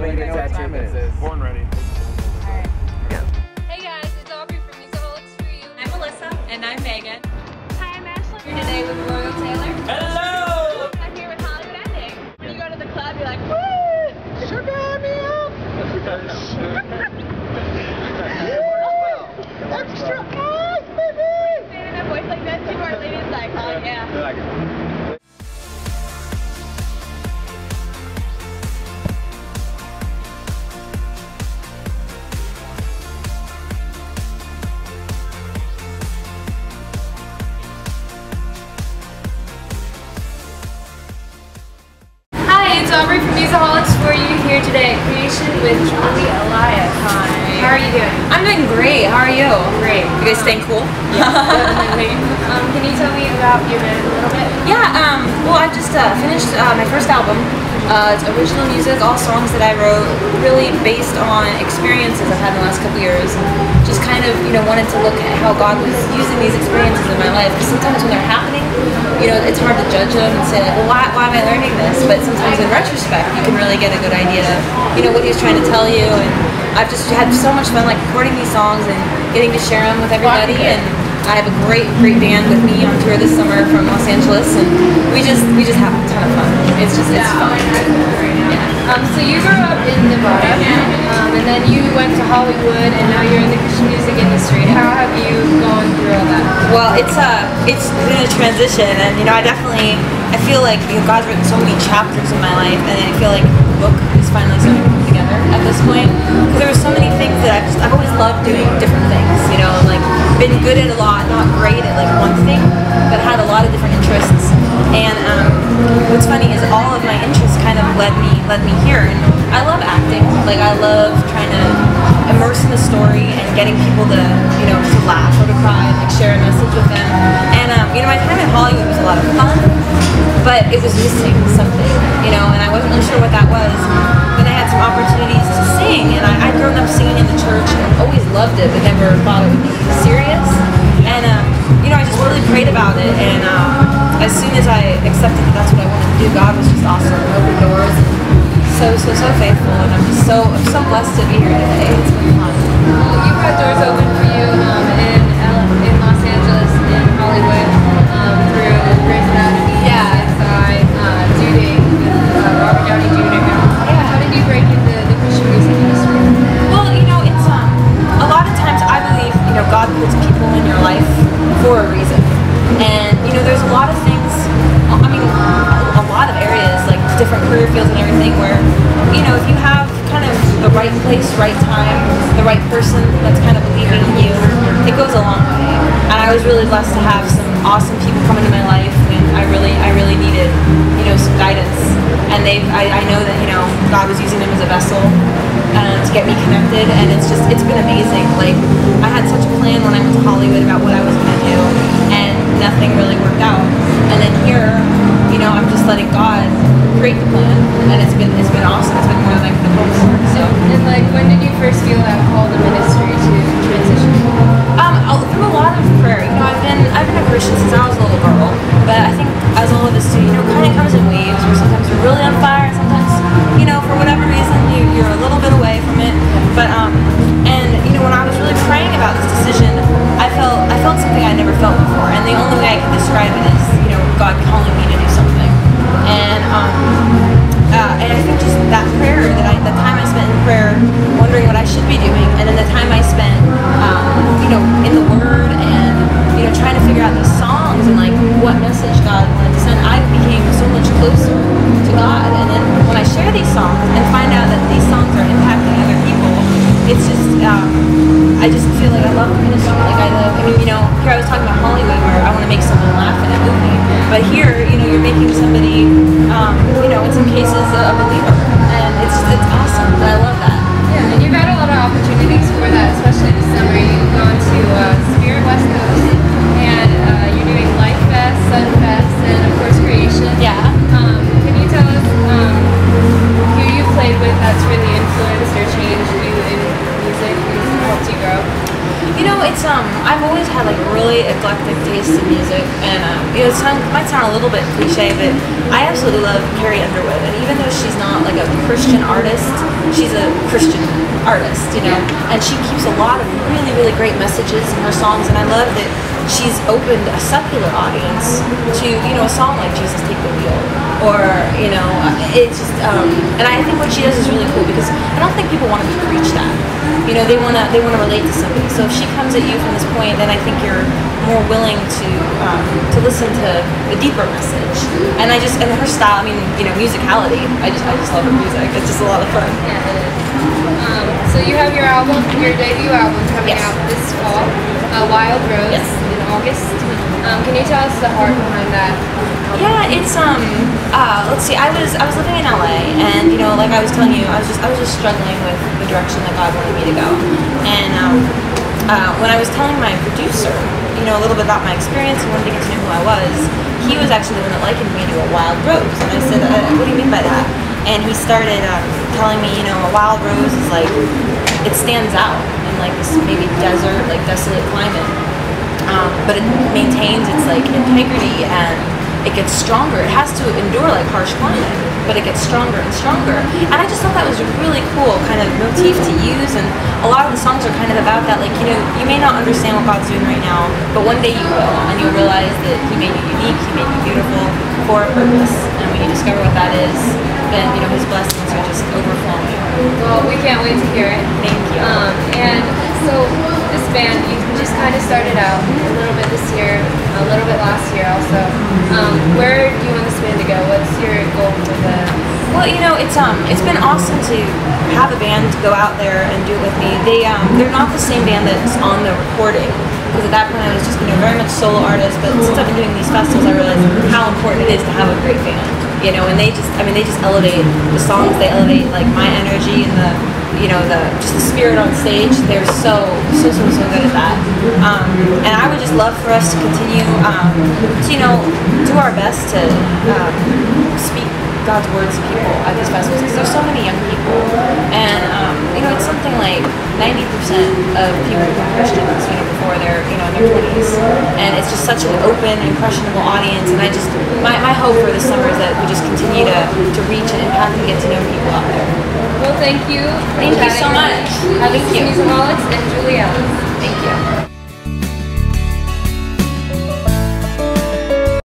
Born ready. Hey guys, it's Aubrey from Musicholics4U. I'm Melissa. And I'm Megan. Hi, I'm Ashley. Here today with Royal Taylor. Hello! I'm here with Hollywood Ending. When you go to the club, you're like, woo! Sugar me up! Extra ice, baby! Saying in a voice like that too, our lady's like, oh yeah. It's Aubrey from Musicholics4U here today at Creation with Julie Elias. Hi. How are you doing? I'm doing great. How are you? Great. You guys staying cool? Yeah, definitely. Can you tell me about your band a little bit? Yeah, well, I just finished my first album. It's original music, all songs that I wrote, really based on experiences I've had in the last couple years. Just kind of, wanted to look at how God was using these experiences in my life. Because sometimes when they're happening, it's hard to judge them and say, well, why am I learning this? But sometimes in retrospect, you can really get a good idea of, what he was trying to tell you. And I've just had so much fun, recording these songs and getting to share them with everybody. And I have a great band with me on tour this summer from Los Angeles, and we just have a ton of fun. It's fun. Yeah. So you grew up in Nevada, and then you went to Hollywood, and now you're in the Christian music industry. How have you gone through all that? Well, it's been a transition, and I feel like God's written so many chapters in my life, and I feel like the book is finally starting to come together at this point. Because there were so many things that I've always loved doing different things, been good at a lot, not great at one thing, but had a lot of different interests. And what's funny is all of my interests kind of led me here. And I love acting. I love trying to immerse in the story and getting people to to laugh or to cry and share a message with them. And my time in Hollywood was a lot of fun, but it was missing something, and I wasn't really sure what that was. Then I had some opportunities to sing, and I'd grown up singing in the church and always loved it, but never thought it would be serious. And I just really prayed about it, and as soon as I accepted that that's what I wanted to do, God was just awesome, opened doors, and so faithful, and I'm so blessed to be here today. It's been fun. Well, you've had doors open for you in Los Angeles, in Hollywood, through Grey's Anatomy, Duting, Robert Downey Jr. How did you break into the Christian music industry? Well, it's a lot of times I believe God puts people in your life for a reason, and there's a lot of things. A lot of areas, different career fields and everything, where if you have kind of the right place, right time, the right person that's kind of believing in you, it goes a long way. And I was really blessed to have some awesome people come into my life when I really needed some guidance. And I know that God was using them as a vessel to get me connected, and it's been amazing. I had such a plan when I went to Hollywood about what I was going to do, and nothing really worked out. And then here, I'm just letting God create the plan, and it's been awesome. It's been more than I could have hoped for. So, and when did you first feel that call to ministry to transition? Through a lot of prayer. I've been a Christian since I was a little girl, but I think as all of us do, kind of comes in waves, where sometimes you're really on fire, sometimes, for whatever reason, you're a little bit away from it. But when I was really praying about this decision, I felt something I never felt before, and the only way I can describe it is, God calling me to do something. And I think just that prayer, the time I spent in prayer, wondering what I should be doing, and then the time I spent, in the Word, and trying to figure out these songs and what message God wanted to send, I became so much closer to God. And then when I share these songs and find out that these songs are impacting other people, it's just I just feel like I love the ministry. Here I was talking about Hollywood, where I want to make someone laugh in a movie, but here, you're making somebody, in some cases, a believer, and it's awesome. And I love that. Yeah, and you've had a lot of opportunities for that, especially this summer. You've gone to Spirit West Coast, and you're doing Life Fest, Sun Fest, and of course Creation. Yeah. Can you tell us who you've played with that's really influenced or changed you in music and helped you grow? I've always had like really eclectic taste in music, and it might sound a little bit cliche, but I absolutely love Carrie Underwood. And even though she's not like a Christian artist, she's a Christian artist, you know. And she keeps a lot of really, really great messages in her songs, and I love that she's opened a secular audience to, you know, a song like Jesus Take the Wheel, or, you know, it's just, and I think what she does is really cool, because I don't think people want to be preached at. You know, they wanna relate to somebody. So if she comes at you from this point, then I think you're more willing to listen to the deeper message. And her style, I mean, you know, musicality. I just love her music. It's just a lot of fun. Yeah, it is. So you have your debut album coming out this fall, Wild Rose, in August. Can you tell us the heart behind that? Yeah, it's let's see. I was living in LA, and you know, like I was telling you, I was just struggling with the direction that God wanted me to go. And when I was telling my producer, you know, a little bit about my experience and wanted to get to know who I was, he was actually the one that likened me to a wild rose. And I said, what do you mean by that? And he started telling me, you know, a wild rose is like, it stands out in like this maybe desert, like desolate climate, but it maintains its like integrity, and it gets stronger. It has to endure like harsh climate, but it gets stronger and stronger. And I just thought that was a really cool kind of motif to use, and a lot of the songs are kind of about that. Like, you know, you may not understand what God's doing right now, but one day you will, and you'll realize that He made you unique, He made you beautiful for a purpose. And when you discover what that is, then, you know, His blessings are just overflowing. Well, we can't wait to hear it. Thank you. And so this band, you just kind of started out a little bit this year, a little bit last year also. Where do you want this band to go? What's your goal for the... Well, you know, it's been awesome to have a band go out there and do it with me. They're not the same band that's on the recording, because at that point I was just, you know, very much solo artist. But since I've been doing these festivals, I realized how important it is to have a great band. You know, and they just elevate the songs. They elevate like my energy and the, you know, just the spirit on stage. They're so good at that. And I would just love for us to continue to, you know, do our best to speak God's words to people at these festivals, because there's so many young people, and you know, it's something like 90% of people become Christians, you know, before they're, you know, in their 20s, and it's just such an open, impressionable audience. And I just, my hope for this summer is that we just continue to reach and impact and get to know people out there. Well, thank you. Thank you so much. Thank you. Musicholics and Julie Elias. Thank you.